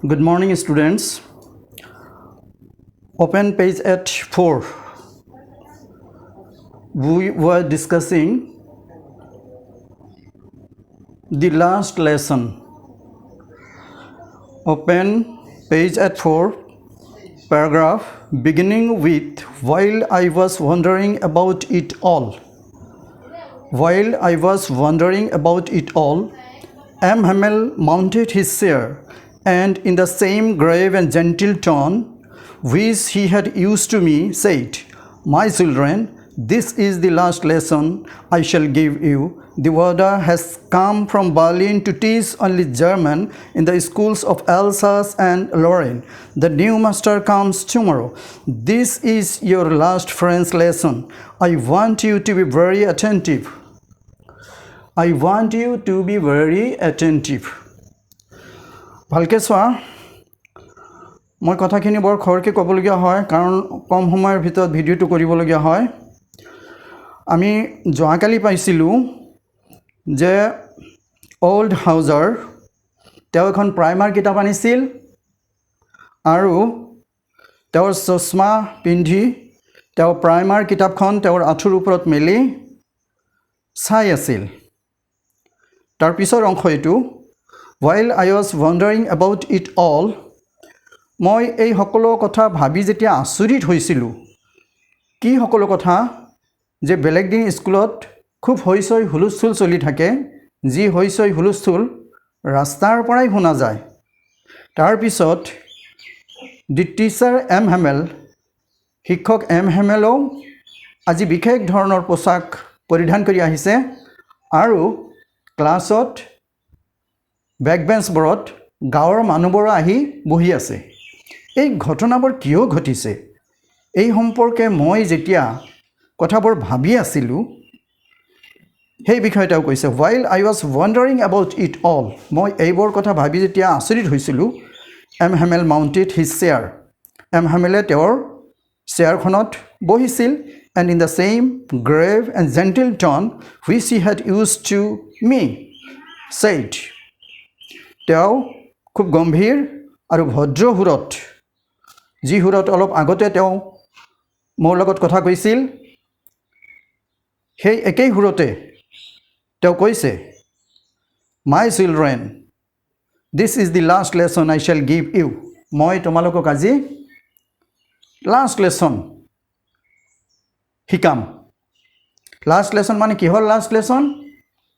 Good morning, students. Open page at 4. We were discussing the last lesson. Open page at 4, paragraph beginning with while I was wondering about it all. While I was wondering about it all, M. Hamel mounted his chair and in the same grave and gentle tone which he had used to me said, "My children, this is the last lesson I shall give you. The warder has come from Berlin to teach only German in the schools of Alsace and Lorraine. The new master comes tomorrow. This is your last French lesson. I want you to be very attentive. I want you to be very attentive." ভালকৈ চোৱা, মই কথাখিনি বৰ খৰকৈ ক'বলগীয়া হয় কাৰণ কম সময়ৰ ভিতৰত ভিডিঅ'টো কৰিবলগীয়া হয়। আমি যোৱাকালি পাইছিলোঁ যে অল্ড হাউজাৰ তেওঁ এখন প্ৰাইমাৰ কিতাপ আনিছিল আৰু তেওঁৰ চশমা পিন্ধি তেওঁ প্ৰাইমাৰ কিতাপখন তেওঁৰ আঁঠুৰ ওপৰত মেলি চাই আছিল। তাৰ পিছৰ অংশ এইটো, while I was wondering about it all, মই এই সকলো কথা ভাবি যেতিয়া আচৰিত হৈছিলোঁ। কি সকলো কথা? যে বেলেগ দিন স্কুলত খুব হৈচৈ হুলস্থুল চলি থাকে, যি হৈচৈ হুলস্থুল ৰাস্তাৰ পৰাই শুনা যায়। তাৰপিছত দি টিচাৰ এম হেমেল, শিক্ষক এম হেমেলেও আজি বিশেষ ধৰণৰ পোচাক পৰিধান কৰি আহিছে আৰু ক্লাছত বেকবেঞ্চবোৰত গাঁৱৰ মানুহবোৰ আহি বহি আছে। এই ঘটনাবোৰ কিয় ঘটিছে এই সম্পৰ্কে মই যেতিয়া কথাবোৰ ভাবি আছিলোঁ সেই বিষয়ে তেওঁ কৈছে, while I was wondering about it all, মই এইবোৰ কথা ভাবি যেতিয়া আচৰিত হৈছিলোঁ, M Hamel mounted his chair, M হেমেলে তেওঁৰ চেয়াৰখনত বহিছিল and in the same grave and gentle tone which he had used to me said, তেওঁ খুব গম্ভীৰ আৰু ভদ্ৰ সুৰত, যি সুৰত অলপ আগতে তেওঁ মোৰ লগত কথা কৈছিল সেই একেই সুৰতে তেওঁ কৈছে, "My children, this is the last lesson I shall give you." মই তোমালোকক আজি লাষ্ট লেছন শিকাম। লাষ্ট লেছন মানে কিহৰ লাষ্ট লেছন?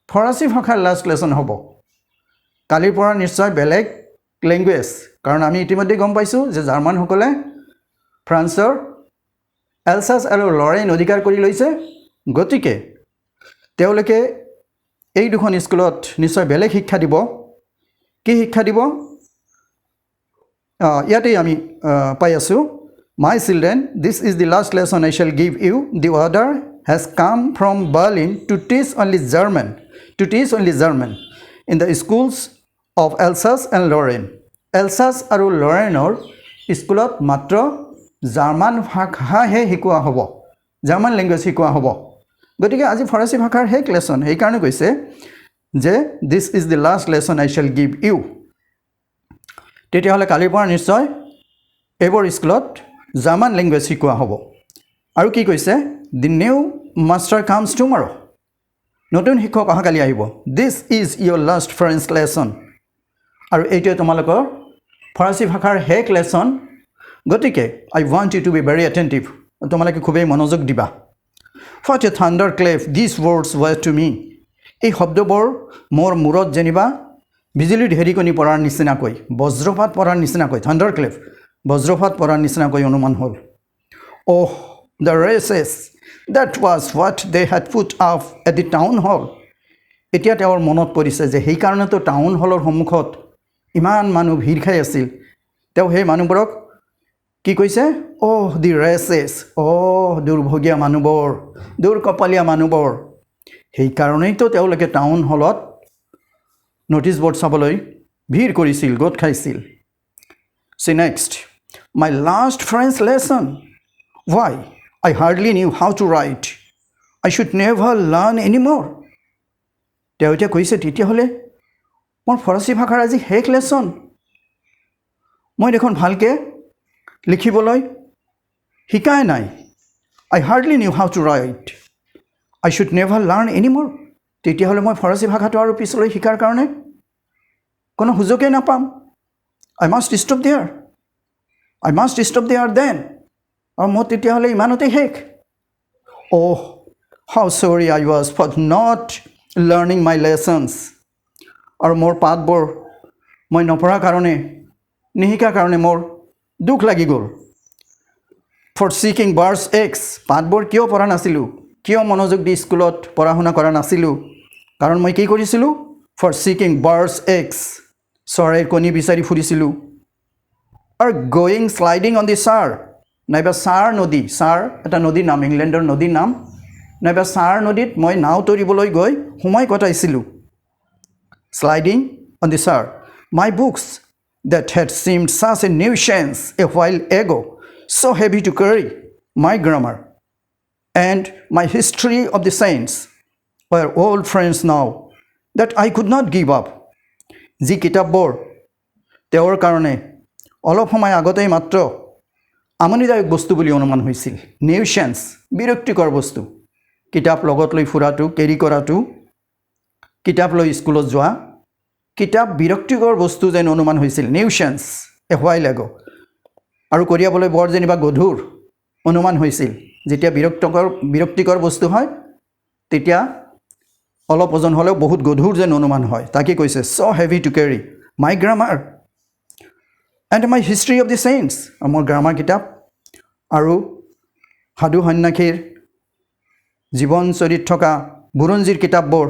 ফৰাচী ভাষাৰ লাষ্ট লেছন হ'ব। কালিৰ পৰা নিশ্চয় বেলেগ লেংগুৱেজ, কাৰণ আমি ইতিমধ্যে গম পাইছোঁ যে জাৰ্মানসকলে ফ্ৰান্সৰ এলছাছ আৰু লৰেইন অধিকাৰ কৰি লৈছে। গতিকে তেওঁলোকে এই দুখন স্কুলত নিশ্চয় বেলেগ শিক্ষা দিব। কি শিক্ষা দিব? ইয়াতেই আমি পাই আছোঁ, "My children, this is the last lesson I shall give you. The order has come from Berlin to teach only German in the schools of Alsace and Lorraine." এলছাছ আৰু লৰেইনৰ স্কুলত মাত্ৰ জাৰ্মান ভাষাহে শিকোৱা হ'ব, জাৰ্মান লেংগুৱেজ শিকোৱা হ'ব। গতিকে আজি ফৰাচী ভাষাৰ শেষ লেছন, সেইকাৰণে কৈছে যে this is the last lesson I shall give you. তেতিয়াহ'লে কালিৰ পৰা নিশ্চয় এইবোৰ স্কুলত জাৰ্মান লেংগুৱেজ শিকোৱা হ'ব। আৰু কি কৈছে? The new master comes tomorrow, নতুন শিক্ষক অহাকালি আহিব। This is your last French lesson, আৰু এইটোৱে তোমালোকৰ ফৰাচী ভাষাৰ শেষ লেছন। গতিকে I want you to be very attentive, তোমালোকে খুবেই মনোযোগ দিবা। What a thunderclap these words were to me, এই শব্দবোৰ মোৰ মূৰত যেনিবা বিজুলী ঢেৰিকণি পৰাৰ নিচিনাকৈ, বজ্ৰপাত পৰাৰ নিচিনাকৈ, থাণ্ডাৰ ক্লেফ বজ্ৰপাত পৰাৰ নিচিনাকৈ অনুমান হ'ল। Oh, the wretches, that was what they had put up at the town hall. এতিয়া তেওঁৰ মনত পৰিছে যে সেইকাৰণেতো টাউন হলৰ সন্মুখত ইমান মানুহ ভিৰ খাই আছিল। তেওঁ সেই মানুহবোৰক কি কৈছে? অহ, দি ৰেচেছ, অহ দুৰ্ভগীয়া মানুহবোৰ, দুৰ্কপালীয়া মানুহবোৰ। সেইকাৰণেইতো তেওঁলোকে টাউন হলত ন'টিছ ব'ৰ্ড চাবলৈ ভিৰ কৰিছিল, গোট খাইছিল। See next, my last French lesson. Why? I hardly knew how to write. I should never learn anymore. তেওঁ এতিয়া কৈছে, তেতিয়াহ'লে মোৰ ফৰাচী ভাষাৰ আজি শেষ লেছন। মই দেখোন ভালকৈ লিখিবলৈ শিকাই নাই। I hardly knew how to write. I should never learn anymore. তেতিয়াহ'লে মই ফৰাচী ভাষাটো আৰু পিছলৈ শিকাৰ কাৰণে কোনো সুযোগেই নাপাম। I must stop there. I must stop there then. আৰু মই তেতিয়াহ'লে ইমানতে শেষ। Oh, how sorry I was for not learning my lessons. আৰু মোৰ পাঠবোৰ মই নপঢ়াৰ কাৰণে নিশিকাৰ কাৰণে মোৰ দুখ লাগি গ'ল। For seeking verse X, পাঠবোৰ কিয় পঢ়া নাছিলোঁ, কিয় মনোযোগ দি স্কুলত পঢ়া শুনা কৰা নাছিলোঁ, কাৰণ মই কি কৰিছিলোঁ? For seeking verse X, চৰাইৰ কণী বিচাৰি ফুৰিছিলোঁ। আৰু going sliding on the Sar, নাইবা সাৰ নদী, সাৰ এটা নদীৰ নাম, ইংলেণ্ডৰ নদীৰ নাম, নাইবা সাৰ নদীত মই নাও তৰিবলৈ গৈ সময় কটাইছিলোঁ। Sliding on the Sar. My books that had seemed such a nuisance a while ago, so heavy to carry, my grammar and my history of the saints were old friends now that I could not give up. যি কিতাপবোৰ তেওঁৰ কাৰণে অলপ সময় আগতেই মাত্ৰ আমনিদায়ক বস্তু বুলি অনুমান হৈছিল, নিউচেন্স, বিৰক্তিকৰ বস্তু, কিতাপ লগত লৈ ফুৰাটো, কেৰি কৰাটো, কিতাপ লৈ স্কুলত যোৱা, কিতাপ বিৰক্তিকৰ বস্তু যেন অনুমান হৈছিল, নিউচেন্স এ হোৱাইল এগো। আৰু কঢ়িয়াবলৈ বৰ যেনিবা গধুৰ অনুমান হৈছিল। যেতিয়া বিৰক্তিকৰ বস্তু হয় তেতিয়া অলপ ওজন হ'লেও বহুত গধুৰ যেন অনুমান হয়, তাকে কৈছে so heavy to carry, my grammar and my history of the saints, মোৰ গ্ৰামাৰ কিতাপ আৰু সাধু সন্যাসীৰ জীৱন চৰিত থকা বুৰঞ্জীৰ কিতাপবোৰ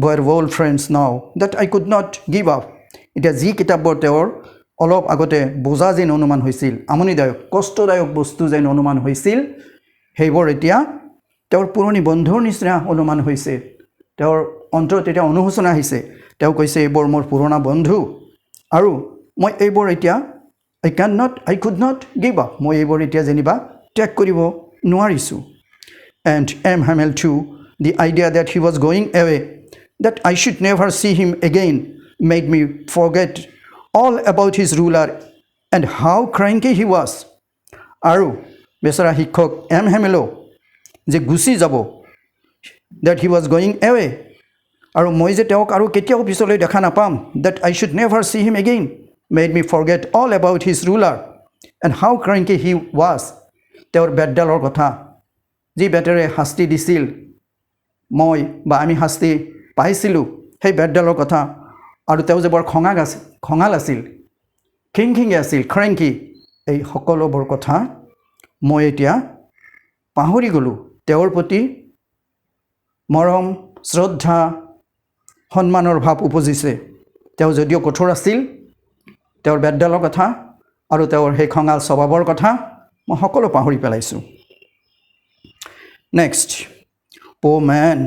were old friends now that I could not give up. এতিয়া যি কিতাপবোৰ তেওঁৰ অলপ আগতে বোজা যেন অনুমান হৈছিল, আমনিদায়ক কষ্টদায়ক বস্তু যেন অনুমান হৈছিল, সেইবোৰ এতিয়া তেওঁৰ পুৰণি বন্ধুৰ নিচিনা অনুমান হৈছে। তেওঁৰ অন্তৰত এতিয়া অনুশোচনা আহিছে। তেওঁ কৈছে এইবোৰ মোৰ পুৰণা বন্ধু আৰু মই এইবোৰ এতিয়া I could not give up. মই এইবোৰ এতিয়া যেনিবা ত্যাগ কৰিব নোৱাৰিছোঁ। And M. Hamel too, the idea that he was going away, that I should never see him again, made me forget all about his ruler and how cranky he was. আৰু বেচাৰা শিক্ষক M হেমেলো যে গুচি যাব, that he was going away, আৰু মই যে তেওঁক আৰু কেতিয়াও পিছলৈ দেখা নাপাম, that I should never see him again, made me forget all about his ruler and how cranky he was. তেওঁৰ বেতডালৰ কথা, যি বেটেৰে শাস্তি দিছিল মই বা আমি শাস্তি পাইছিলোঁ, সেই বেতডালৰ কথা, আৰু তেওঁ যে বৰ খঙাল আছিল, খিংখিঙি আছিল, ক্ৰেংকি, এই সকলোবোৰ কথা মই এতিয়া পাহৰি গ'লোঁ। তেওঁৰ প্ৰতি মৰম, শ্ৰদ্ধা, সন্মানৰ ভাৱ উপজিছে। তেওঁ যদিও কঠোৰ আছিল, তেওঁৰ বেতডালৰ কথা আৰু তেওঁৰ সেই খঙাল স্বভাৱৰ কথা মই সকলো পাহৰি পেলাইছোঁ। Next, oh man,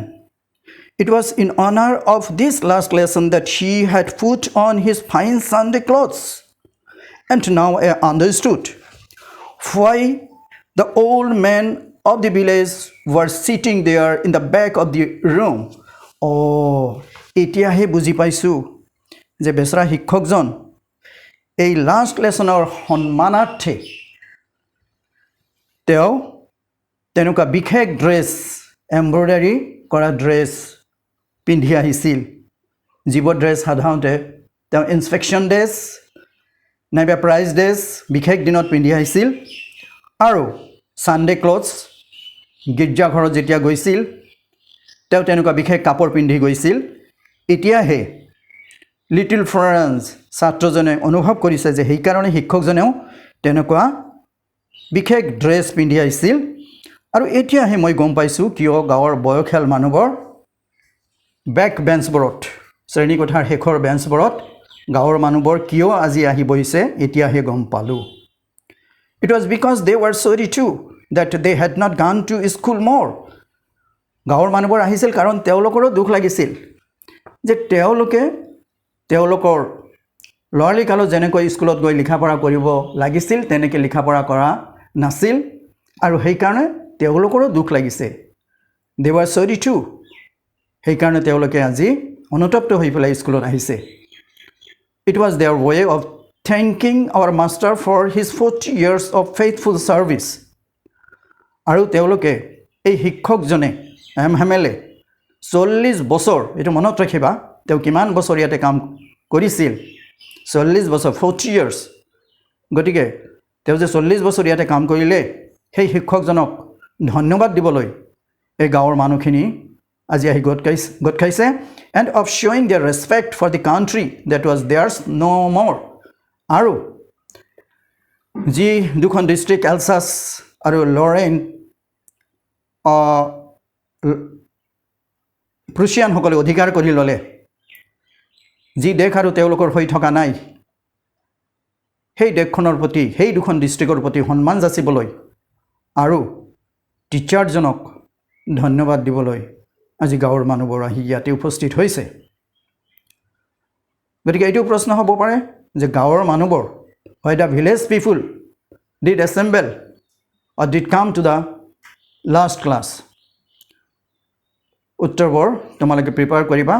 it was in honor of this last lesson that she had put on his fine Sunday clothes, and now I understood why the old men of the village were sitting there in the back of the room. Oh, এতিয়াহে বুজি পাইছোঁ যে বেচৰা শিক্ষকজন এই last লেছনৰ সন্মানাৰ্থে তেওঁ তেনেকুৱা বিশেষ dress, embroidery কৰা ড্ৰেছ পিন্ধি আহিছিল, যিবোৰ ড্ৰেছ সাধাৰণতে তেওঁ ইনস্পেকশ্যন ড্ৰেছ নাইবা প্ৰাইজ ড্ৰেছ বিশেষ দিনত পিন্ধি আহিছিল। আৰু ছানডে ক্লথছ, গীৰ্জাঘৰত যেতিয়া গৈছিল তেওঁ তেনেকুৱা বিশেষ কাপোৰ পিন্ধি গৈছিল। এতিয়াহে লিটিল ফ্লৰেন্স ছাত্ৰজনে অনুভৱ কৰিছে যে সেইকাৰণে শিক্ষকজনেও তেনেকুৱা বিশেষ ড্ৰেছ পিন্ধি আহিছিল। আৰু এতিয়াহে মই গম পাইছোঁ কিয় গাঁৱৰ বয়সীয়াল মানুহবোৰ বেক বেঞ্চবোৰত, শ্ৰেণীকোঠাৰ শেষৰ বেঞ্চবোৰত গাঁৱৰ মানুহবোৰ কিয় আজি আহি বহিছে, এতিয়াহে গম পালোঁ। It was because they were sorry too that they had not gone to school more. গাঁৱৰ মানুহবোৰ আহিছিল কাৰণ তেওঁলোকৰো দুখ লাগিছিল যে তেওঁলোকে তেওঁলোকৰ ল'ৰালি কালত যেনেকৈ স্কুলত গৈ লিখা পঢ়া কৰিব লাগিছিল তেনেকৈ লিখা পঢ়া কৰা নাছিল, আৰু সেইকাৰণে তেওঁলোকৰো দুখ লাগিছে। They were sorry too. সেইকাৰণে তেওঁলোকে আজি অনুতপ্ত হৈ পেলাই স্কুলত আহিছে। It was their way of thanking our master for his 40 years of faithful service. আৰু তেওঁলোকে এই শিক্ষকজনে এমহেমেলে 40 বছৰ এটো মনত ৰাখিবা তেওঁ কিমান বছৰ ইয়াতে কাম কৰিছিল 40 বছৰ 40 years গটিকে তেওঁ যে 40 বছৰ ইয়াতে কাম কৰিলে সেই শিক্ষকজনক ধন্যবাদ দিবলৈ এই গাঁৱৰ মানুহখিনি আজি আহি গট খাইছে and of showing their respect for the country that was theirs no more আৰু যি দুখন ডিস্ট্ৰিক্ট এলসাছ আৰু লৰেন প্ৰুছিয়ান সকলে অধিকাৰ কৰি ললে যি দেশ আৰু তেওঁলোকৰ হৈ থকা নাই সেই দেশখনৰ প্ৰতি সেই দুখন ডিস্ট্ৰিক্টৰ প্ৰতি সন্মান যাচিবলৈ আৰু টিচাৰজনক ধন্যবাদ দিবলৈ আজি গাঁৱৰ মানুহবোৰ আহি ইয়াতে উপস্থিত হৈছে গতিকে এইটো প্ৰশ্ন হ'ব পাৰে যে গাঁৱৰ মানুহবোৰ why the village people did assemble or did come to the last class উত্তৰবোৰ তোমালোকে প্ৰিপেয়াৰ কৰিবা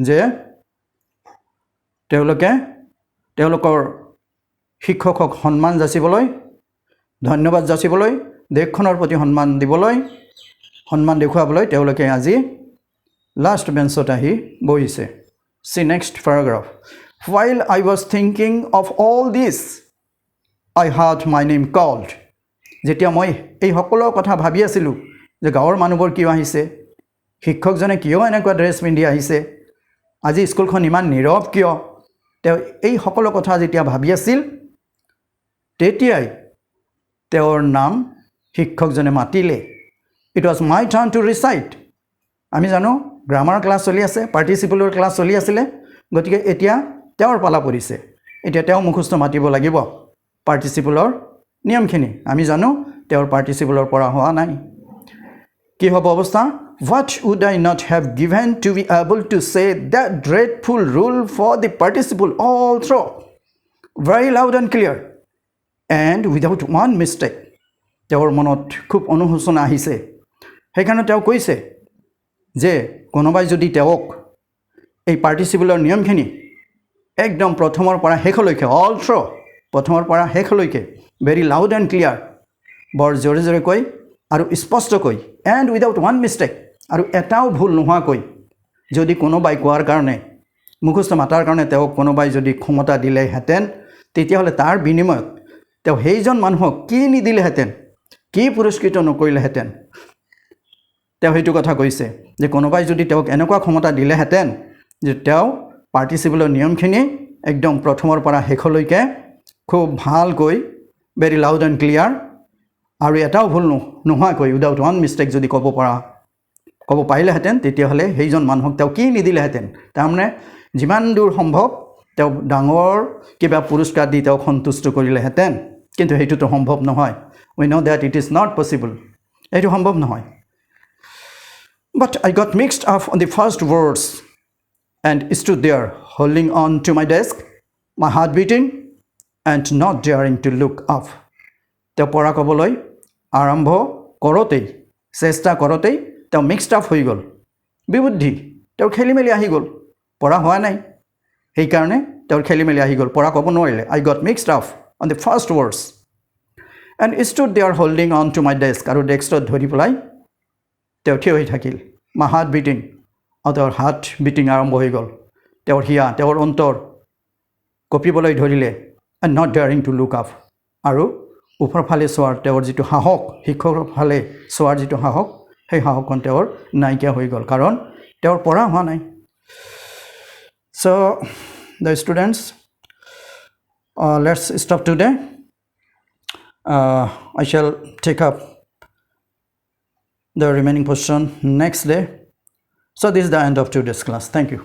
যে তেওঁলোকৰ শিক্ষকক সন্মান যাচিবলৈ ধন্যবাদ যাচিবলৈ দেশখনৰ প্ৰতি সন্মান দিবলৈ সন্মান দেখুৱাবলৈ তেওঁলোকে আজি লাষ্ট বেঞ্চত আহি বহিছে see next paragraph while I was thinking of all this I heard my name called যেতিয়া মই এই সকলো কথা ভাবি আছিলো যে গাঁৱৰ মানুহবোৰ কিয় আহিছে শিক্ষকজনে কিয় এনেকুৱা ড্ৰেছ পিন্ধি আহিছে আজি স্কুলখন ইমান নীৰৱ কিয় তেওঁ এই সকলো কথা যেতিয়া ভাবি আছিল তেতিয়াই তেওঁৰ নাম শিক্ষকজনে মাতিলে it was my turn to recite আমি জানো গ্ৰামাৰ ক্লাছ চলি আছে পাৰ্টিসিপলৰ ক্লাছ চলি আছিল গতিকে এতিয়া তেওঁৰ পালা পৰিছে এতিয়া তেওঁ মুখস্থ মাতিব লাগিব পাৰ্টিসিপলৰ নিয়মখিনি আমি জানো তেওঁৰ পাৰ্টিসিপলৰ পৰা হোৱা নাই কি হ'ব অৱস্থা what would I not have given to be able to say that dreadful rule for the participle all through very loud and clear and without one mistake তেওঁৰ মনত খুব অনুশোচনা আহিছে সেইকাৰণে তেওঁ কৈছে যে কোনোবাই যদি তেওঁক এই পাৰ্টিসিপলৰ নিয়মখিনি একদম প্ৰথমৰ পৰা শেষলৈকে অল থ্ৰু প্ৰথমৰ পৰা শেষলৈকে very loud and clear বৰ জোৰে জোৰে কৈ আৰু স্পষ্ট কৈ and without one mistake আৰু এটাও ভুল নোহোৱাকৈ যদি কোনোবাই কোৱাৰ কাৰণে মুখস্থ মাতাৰ কাৰণে তেওঁক কোনোবাই যদি ক্ষমতা দিলেহেঁতেন তেতিয়াহ'লে তাৰ বিনিময়ত তেওঁ সেইজন মানুহক কি নিদিলেহেঁতেন কি পুৰস্কৃত নকৰিলেহেঁতেন তেওঁ সেইটো কথা কৈছে যে কোনোবাই যদি তেওঁক এনেকুৱা ক্ষমতা দিলেহেঁতেন যে তেওঁ পাৰ্টিসিপলৰ নিয়মখিনি একদম প্ৰথমৰ পৰা শেষলৈকে খুব ভালকৈ very loud and clear আৰু এটাও ভুল নোহোৱাকৈ without one mistake যদি ক'ব পাৰিলেহেঁতেন তেতিয়াহ'লে সেইজন মানুহক তেওঁ কি নিদিলেহেঁতেন তাৰমানে যিমান দূৰ সম্ভৱ তেওঁ ডাঙৰ কিবা পুৰস্কাৰ দি তেওঁক সন্তুষ্ট কৰিলেহেঁতেন কিন্তু সেইটোতো সম্ভৱ নহয় we know that it is not possible এইটো সম্ভৱ নহয় but I got mixed up on the first words and stood there holding on to my desk my heart beating and not daring to look up তেওঁ পঢ়া ক'বলৈ আৰম্ভ কৰোতেই চেষ্টা কৰোতেই তেওঁ মিক্সড আপ হৈ গ'ল বিবুদ্ধি তেওঁ খেলিমেলি আহি গ'ল পঢ়া হোৱা নাই সেইকাৰণে তেওঁৰ খেলিমেলি আহি গ'ল পঢ়া ক'ব নোৱাৰিলে I got mixed up on the first words and stood there holding on to my desk আৰু ডেস্কত ধৰি পেলাই তেওঁ থিয় হৈ থাকিল my heart beating তেওঁৰ হাৰ্ট বিটিং আৰম্ভ হৈ গ'ল তেওঁৰ হিয়া তেওঁৰ অন্তৰ কঁপিবলৈ ধৰিলে and not daring to look up আৰু ওপৰ ফালে চোৱাৰ তেওঁৰ যিটো সাহস শিক্ষকৰ ফালে চোৱাৰ যিটো সাহস সেই সাহসখন তেওঁৰ নাইকিয়া হৈ গ'ল কাৰণ তেওঁৰ পঢ়া হোৱা নাই so the students let's stop today I shall take up the remaining portion next day so this is the end of today's class thank you